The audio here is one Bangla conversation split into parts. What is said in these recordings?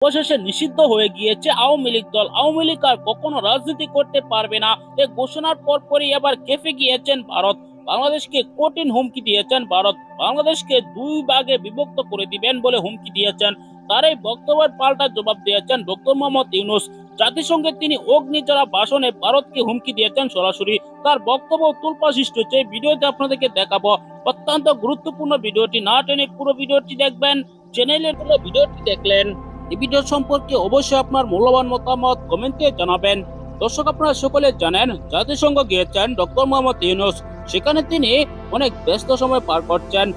অবশেষে নিষিদ্ধ হয়ে গিয়েছে আওয়ামী লীগ দল। আওয়ামী লীগ আর কখনো রাজনীতি করতে পারবে না, এই ঘোষণার পরপরই এবার খেপে গিয়েছেন ভারত। বাংলাদেশকে কঠিন হুমকি দিয়েছেন ভারত। বাংলাদেশকে দুই ভাগে বিভক্ত করে দিবেন বলে হুমকি দিয়েছেন। তার এই বক্তব্যের পাল্টা জবাব দিয়েছেন ডক্টর মোহাম্মদ ইউনূস। জাতিসংঘে তিনি অগ্নিঝরা ভাষণে ভারতকে হুমকি দিয়েছেন সরাসরি। তার বক্তব্য তুলপা সৃষ্টি হচ্ছে। এই ভিডিওতে আপনাদেরকে দেখাবো। অত্যন্ত গুরুত্বপূর্ণ ভিডিওটি, না টেনে পুরো ভিডিওটি দেখবেন। চ্যানেলের পুরো ভিডিওটি দেখলেন এই ভিডিও সম্পর্কে অবশ্যই আপনার মূল্যবান মতামত কমেন্টে জানাবেন। দর্শক, আপনারা সকলে জানেন জাতিসংঘ গিয়েছেন ডক্টর মোহাম্মদ ইউনূস। সেখানে তিনি অনেক ব্যস্ত সময় পার করছেন।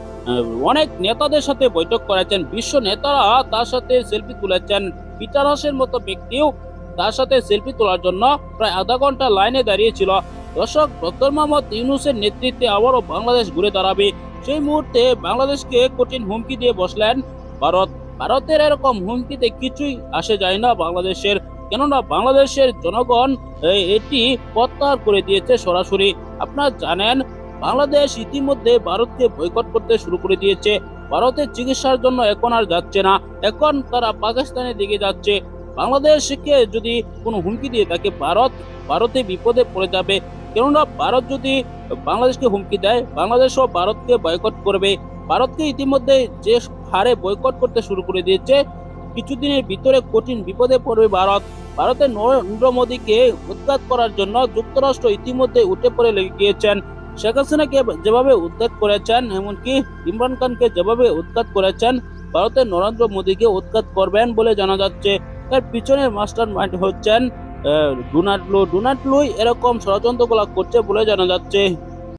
অনেক নেতাদের সাথে বৈঠক করেছেন। বিশ্ব নেতারা তার সাথে সেলফি তুলেছেন। পিটার হাসের মতো ব্যক্তিও তার সাথে সেলফি তোলার জন্য প্রায় আধা ঘন্টা লাইনে দাঁড়িয়েছিল। দর্শক, ডক্টর মোহাম্মদ ইউনূসের নেতৃত্বে আবারও বাংলাদেশ ঘুরে দাঁড়াবে, সেই মুহূর্তে বাংলাদেশকে কঠিন হুমকি দিয়ে বসলেন ভারত। ভারতের এরকম হুমকিতে কিছুই আসে যায় না বাংলাদেশের, কেননা বাংলাদেশের জনগণ এটি প্রত্যাহার করে দিয়েছে সরাসরি। আপনারা জানেন বাংলাদেশ ইতিমধ্যে ভারতকে বয়কট করতে শুরু করে দিয়েছে। ভারতের চিকিৎসার জন্য এখন আর যাচ্ছে না, এখন তারা পাকিস্তানের দিকে যাচ্ছে। বাংলাদেশকে যদি কোনো হুমকি দিয়ে থাকে ভারতে বিপদে পড়ে যাবে, কেননা ভারত যদি বাংলাদেশকে হুমকি দেয়, বাংলাদেশও ভারতকে বয়কট করবে। ভারতকে ইতিমধ্যে যে হারে বয়কট করতে শুরু করে দিয়েছে, কিছুদিনের ভিতরে কঠিন বিপদে পড়বে ভারত। ভারতের নরেন্দ্র মোদীকে উৎখাত করার জন্য যুক্তরাষ্ট্র ইতিমধ্যে উঠে পড়ে লেগে গিয়েছেন। শেখ হাসিনাকে যেভাবে উৎখাত করেছেন, এমনকি ইমরান খানকে যেভাবে উৎখাত করেছেন, ভারতের নরেন্দ্র মোদীকে উৎখাত করবেন বলে জানা যাচ্ছে। তার পিছনে মাস্টার মাইন্ড হচ্ছেন ডোনাল্ড লু। এরকম ষড়যন্ত্রগুলো করছে বলে জানা যাচ্ছে।